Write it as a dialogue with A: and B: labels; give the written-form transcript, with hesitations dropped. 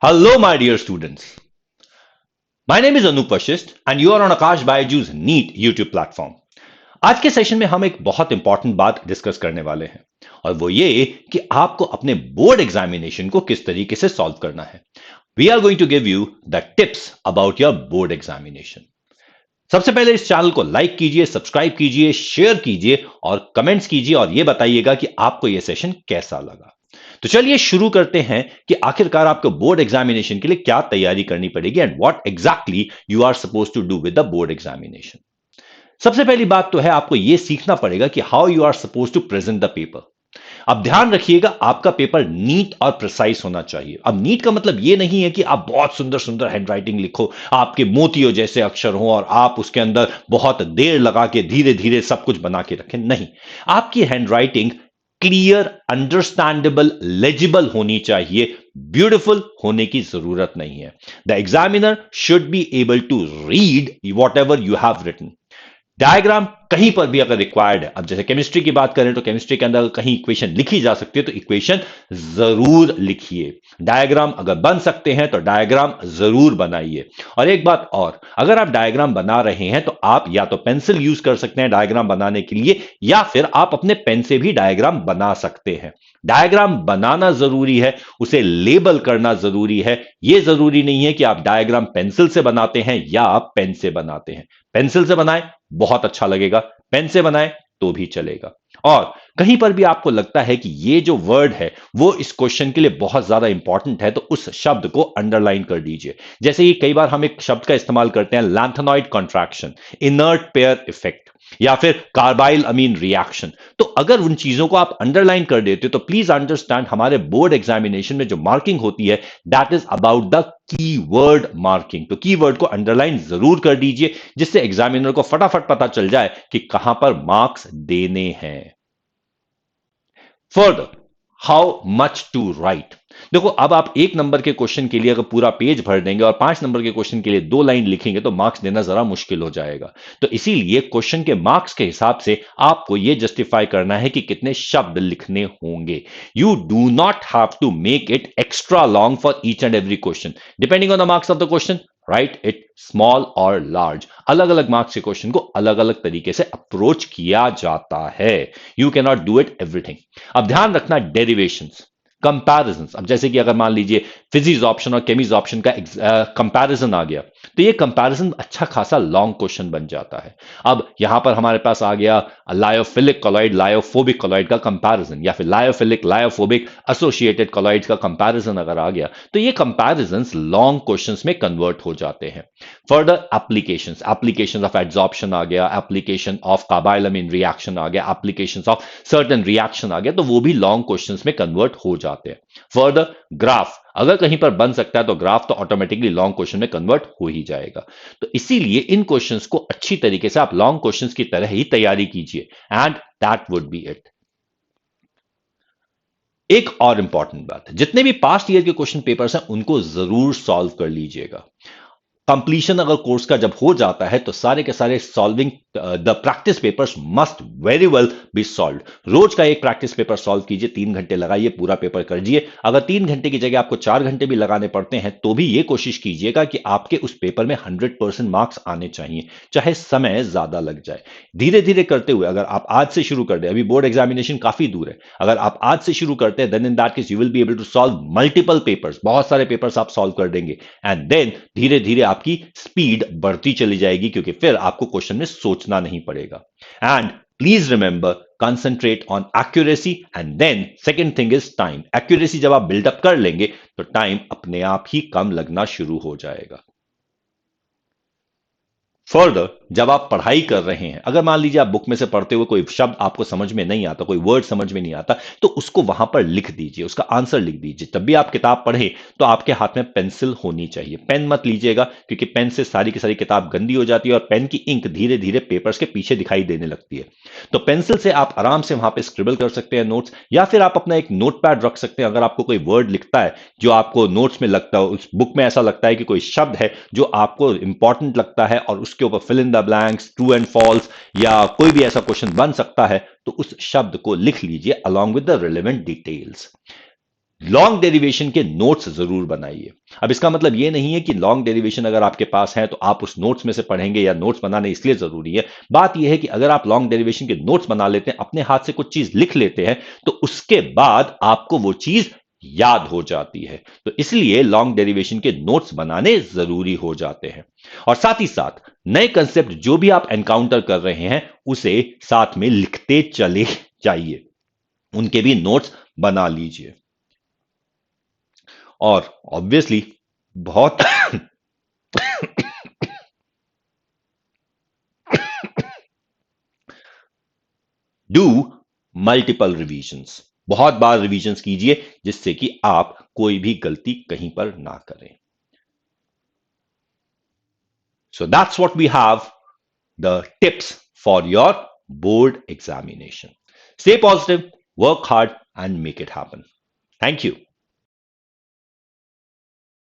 A: Hello, my dear students. My name is Anup Vashist and you are on Akash Baiju's NEET YouTube platform. आज के session में हम एक बहुत important बात डिस्कस करने वाले हैं और वो ये कि आपको अपने बोर्ड एग्जामिनेशन को किस तरीके से सॉल्व करना है। We are going to give you the tips about your board examination. सबसे पहले इस चैनल को लाइक कीजिए, सब्सक्राइब कीजिए, शेयर कीजिए और कमेंट्स कीजिए और यह बताइएगा कि आपको यह सेशन कैसा लगा। तो चलिए शुरू करते हैं कि आखिरकार आपको बोर्ड एग्जामिनेशन के लिए क्या तैयारी करनी पड़ेगी and what exactly you are suppose to do with the board examination. सबसे पहली बात तो है आपको यह सीखना पड़ेगा कि how you are suppose to present the paper. अब ध्यान रखिएगा, आपका पेपर नीट और प्रिसाइज होना चाहिए। अब नीट का मतलब यह नहीं है कि आप बहुत सुंदर सुंदर हैंडराइटिंग लिखो, आपके मोतियों जैसे अक्षर हो और आप उसके अंदर बहुत देर लगा के धीरे धीरे सब कुछ बना के रखें। नहीं, आपकी हैंडराइटिंग क्लियर, अंडरस्टैंडेबल, लेजिबल होनी चाहिए। ब्यूटिफुल होने की जरूरत नहीं है। The examiner should be able to read whatever you have written. Diagram कहीं पर भी अगर रिक्वायर्ड है, अब जैसे केमिस्ट्री की बात करें तो केमिस्ट्री के अंदर कहीं इक्वेशन लिखी जा सकती है तो इक्वेशन जरूर लिखिए। डायग्राम अगर बन सकते हैं तो डायग्राम जरूर बनाइए। और एक बात और, अगर आप डायग्राम बना रहे हैं तो आप या तो पेंसिल यूज कर सकते हैं डायग्राम बनाने के लिए या फिर आप अपने पेन से भी डायग्राम बना सकते हैं। डायग्राम बनाना जरूरी है, उसे लेबल करना जरूरी है। यह जरूरी नहीं है कि आप डायग्राम पेंसिल से बनाते हैं या आप पेन से बनाते हैं। पेंसिल से बनाएं, बहुत अच्छा लगेगा। पेन से बनाएं तो भी चलेगा। और कहीं पर भी आपको लगता है कि ये जो वर्ड है वो इस क्वेश्चन के लिए बहुत ज्यादा इंपॉर्टेंट है तो उस शब्द को अंडरलाइन कर दीजिए। जैसे कि कई बार हम एक शब्द का इस्तेमाल करते हैं, lanthanoid contraction, inert pair effect या फिर कार्बाइल अमीन रिएक्शन। तो अगर उन चीजों को आप अंडरलाइन कर देते हो तो प्लीज अंडरस्टैंड, हमारे बोर्ड एग्जामिनेशन में जो मार्किंग होती है that is about the keyword marking. तो कीवर्ड को अंडरलाइन जरूर कर दीजिए जिससे एग्जामिनर को फटाफट पता चल जाए कि कहां पर मार्क्स देने हैं। Further, how much to write. देखो, अब आप एक नंबर के क्वेश्चन के लिए अगर पूरा पेज भर देंगे और 5 नंबर के क्वेश्चन के लिए 2 लाइन लिखेंगे तो मार्क्स देना जरा मुश्किल हो जाएगा। तो इसीलिए क्वेश्चन के मार्क्स के हिसाब से आपको यह जस्टिफाई करना है कि कितने शब्द लिखने होंगे। You do not have to make it extra long for each and every question depending on the marks of the question. Write it small और लार्ज, अलग अलग मार्क्स के क्वेश्चन को अलग अलग तरीके से अप्रोच किया जाता है। You can not do it everything. अब ध्यान रखना, डेरिवेशंस, कंपैरिजंस। अब जैसे कि अगर मान लीजिए फिजिक्स ऑप्शन और केमिक्स ऑप्शन का कंपैरिजन आ गया तो ये कंपैरिजन अच्छा खासा लॉन्ग क्वेश्चन बन जाता है। अब यहां पर हमारे पास आ गया लायोफिलिक कॉलॉइड लायोफोबिक कॉलॉइड का कंपैरिजन या फिर लायोफिलिक लायोफोबिक एसोसिएटेड कॉलॉइड्स का कंपैरिजन अगर आ गया तो ये कंपैरिजंस लॉन्ग क्वेश्चंस में कन्वर्ट हो जाते हैं। Further applications, applications of adsorption आ गया, एप्लीकेशन ऑफ कार्बाइलमिन रिएक्शन आ गया, एप्लीकेशंस ऑफ सर्टेन रिएक्शन आ गया, तो वो भी लॉन्ग क्वेश्चंस में कन्वर्ट हो जाते हैं। फर्दर ग्राफ अगर कहीं पर बन सकता है तो ग्राफ तो ऑटोमेटिकली लॉन्ग क्वेश्चन में कन्वर्ट हो ही जाएगा। तो इसीलिए इन क्वेश्चंस को अच्छी तरीके से आप लॉन्ग क्वेश्चंस की तरह ही तैयारी कीजिए and that would be it. एक और इंपॉर्टेंट बात है, जितने भी पास्ट ईयर के क्वेश्चन पेपर्स हैं उनको जरूर सॉल्व कर लीजिएगा। कंप्लीशन अगर कोर्स का जब हो जाता है तो सारे के सारे solving the practice papers must very well be solved. रोज का एक प्रैक्टिस पेपर सॉल्व कीजिए, 3 घंटे लगाइए, पूरा पेपर करिए। अगर 3 घंटे की जगह आपको 4 घंटे भी लगाने पड़ते हैं तो भी ये कोशिश कीजिएगा कि आपके उस पेपर में 100% मार्क्स आने चाहिए, चाहे समय ज्यादा लग जाए। धीरे धीरे करते हुए अगर आप आज से शुरू कर दें, अभी बोर्ड एग्जामिनेशन काफी दूर है, अगर आप आज से शुरू करते हैं then in that case you will be able to solve multiple papers, बहुत सारे पेपर्स आप सॉल्व कर देंगे एंड देन धीरे धीरे आपकी स्पीड बढ़ती चली जाएगी क्योंकि फिर आपको क्वेश्चन में सोचना नहीं पड़ेगा। And please remember, concentrate on accuracy and then second thing is time. Accuracy जब आप बिल्डअप कर लेंगे तो टाइम अपने आप ही कम लगना शुरू हो जाएगा। फर्दर, जब आप पढ़ाई कर रहे हैं, अगर मान लीजिए आप बुक में से पढ़ते हुए कोई शब्द आपको समझ में नहीं आता, कोई वर्ड समझ में नहीं आता, तो उसको वहां पर लिख दीजिए, उसका आंसर लिख दीजिए। जब भी आप किताब पढ़े तो आपके हाथ में पेंसिल होनी चाहिए, पेन मत लीजिएगा क्योंकि पेन से सारी की सारी किताब गंदी हो जाती है और पेन की इंक धीरे धीरे पेपर्स के पीछे दिखाई देने लगती है। तो पेंसिल से आप आराम से वहां पर स्क्रिबल कर सकते हैं नोट्स, या फिर आप अपना एक नोट पैड रख सकते हैं। अगर आपको कोई वर्ड लिखता है जो आपको नोट्स में लगता है, उस बुक में ऐसा लगता है कि कोई शब्द है जो आपको इंपॉर्टेंट लगता है और उसके ऊपर fill in the blanks, true and false या कोई भी ऐसा क्वेश्चन बन सकता है, तो उस शब्द को लिख लीजिए along with the relevant details. Long derivation के नोट्स जरूर बनाइए। अब इसका मतलब यह नहीं है कि लॉन्ग डेरिवेशन अगर आपके पास है तो आप उस नोट्स में से पढ़ेंगे, या नोट्स बनाने इसलिए जरूरी है। बात यह है कि अगर आप लॉन्ग डेरिवेशन के नोट्स बना लेते हैं, अपने हाथ से कुछ चीज लिख लेते हैं, तो उसके बाद आपको वो चीज याद हो जाती है। तो इसलिए लॉन्ग डेरिवेशन के नोट्स बनाने जरूरी हो जाते हैं। और साथ ही साथ नए कंसेप्ट जो भी आप एनकाउंटर कर रहे हैं उसे साथ में लिखते चले जाइए, उनके भी नोट्स बना लीजिए। और ऑब्वियसली बहुत डू मल्टीपल रिवीजन्स, बहुत बार रिवीजन्स कीजिए, जिससे कि आप कोई भी गलती कहीं पर ना करें। So that's what we have the tips for your board examination. Stay positive, work hard, and make it happen. Thank you.